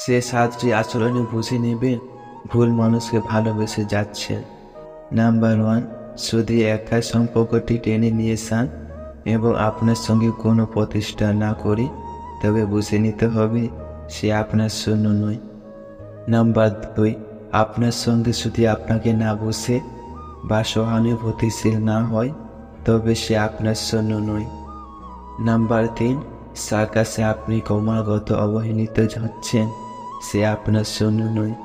সে 7টি আচরণে বুঝে নেবেন ভুল মানুষকে ভালোবেসে যাচ্ছেন। নাম্বার 1, যদি একা সম্পর্কটি টেনে নিয়ে যান এবং আপনার সঙ্গে কোনো প্রতিষ্ঠা না করে, তবে বুঝে নিতে হবে সে আপনার জন্য নয়। নাম্বার 2, আপনার সঙ্গে যদি আপনাকে না বুঝে বা সহানুভূতিশীল না হয়, তবে সে আপনার জন্য নয়। নাম্বার 3, যার কাছে আপনি ক্রমাগত অবহেলিত হচ্ছেন, সে আপনার জন্য নয়।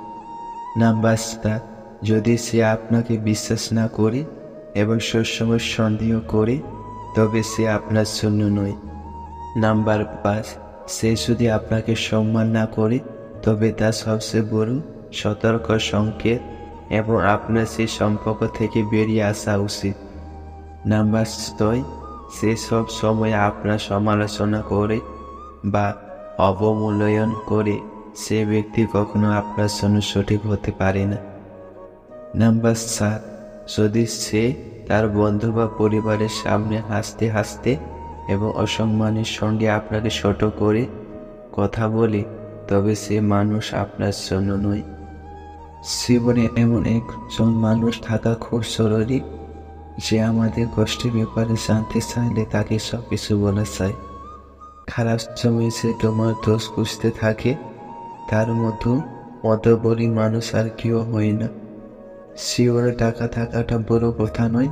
নাম্বার 4, যদি সে আপনাকে বিশ্বাস না করে এবং সবসময় সন্দেহ করে, তবে সে আপনার জন্য নয়। নাম্বার 5, সে যদি আপনাকে সম্মান না করে, তবে তা সবচেয়ে বড় সতর্ক সংকেত এবং আপনার সেই সম্পর্ক থেকে বেরিয়ে আসা উচিত। নাম্বার 6, সে সব সময় আপনার সমালোচনা করে বা অবমূল্যায়ন করে, সে ব্যক্তি কখনো আপনার জন্য সঠিক হতে পারে না। নাম্বার 7, যদি সে তার বন্ধু বা পরিবারের সামনে হাসতে হাসতে এবং অসম্মানের সঙ্গে আপনাকে ছোট করে কথা বলে, তবে সে মানুষ আপনার জন্য নয়। জীবনে এমন একজন মানুষ থাকা খুব জরুরি, যে আমাদের কষ্টের ব্যাপারে জানতে চাইলে তাকে সব কিছু বলা যায়। খারাপ সময় সে তোমার দোষ বুঝতে থাকে, তার মতো মতবলী মানুষ আর কেউ হয় না। জীবনে টাকা থাকাটা বড় কথা নয়,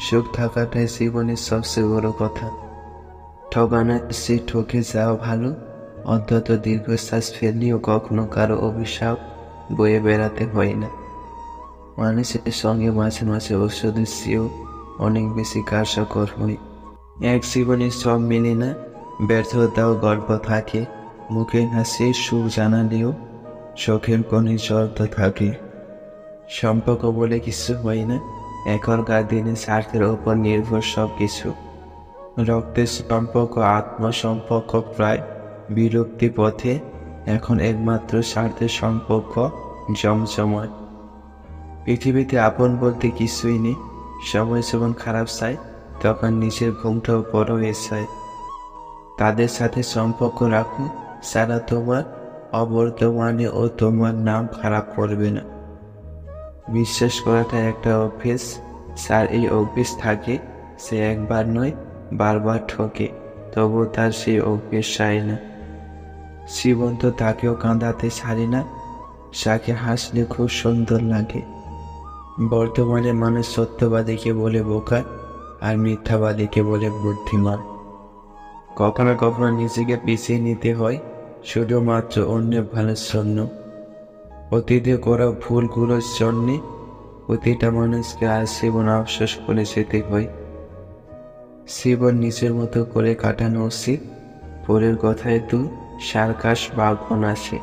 সুখ থাকাটাই জীবনের সবচেয়ে বড় কথা। ঠকানোর সে ঠকে যাওয়া ভালো, অন্তত দীর্ঘশ্বাস ফেললেও কখনো কারো অভিশাপ বয়ে বেড়াতে হয় না। মানুষের সঙ্গে মাঝে মাঝে ওষুধের চেয়েও অনেক বেশি কার্যকর হয়। এক জীবনে সব মেলে না, ব্যর্থতাও গল্প থাকে, মুখের হাসি সুখ জানালেও চোখের কোণে জড়তা থাকে। সম্পর্ক বলে কিছু হয় না, এখনকার দিনে স্বার্থের ওপর নির্ভর সব কিছু। রক্তের সম্পর্ক, আত্মসম্পর্ক প্রায় বিলুপ্তি পথে, এখন একমাত্র স্বার্থের সম্পর্ক জমজমাট। পৃথিবীতে আপন বলতে কিছুই নেই। সময় যখন খারাপ যায়, তখন নিজের ঘুমটাও বড় হয়ে যায়। তাদের সাথে সম্পর্ক রাখো যারা তোমার অবর্তমানে ও তোমার নাম খারাপ করবে না। বিশ্বাস করাটা একটা অভ্যেস, যার এই অভ্যেস থাকে সে একবার নয় বারবার ঠকে, তবু তার সেই অভ্যেস যায় না। জীবন তো তাকেও কাঁদাতে ছাড়ে না, যাকে হাসলে খুব সুন্দর লাগে। বর্তমানে মানুষ সত্যবাদীকে বলে বোকা আর মিথ্যাবাদীকে বলে বুদ্ধিমান। কখনো কখনো নিজেকে পিছিয়ে নিতে হয় শুধুমাত্র অন্যের ভালোর জন্য। অতীতে করা ভুলগুলোর জন্যে প্রতিটা মানুষকে আজীবন আফসোস করে যেতে হয়। জীবন নিজের মতো করে কাটানো উচিত। পরের কথায় তো সার্কাস বা আসে।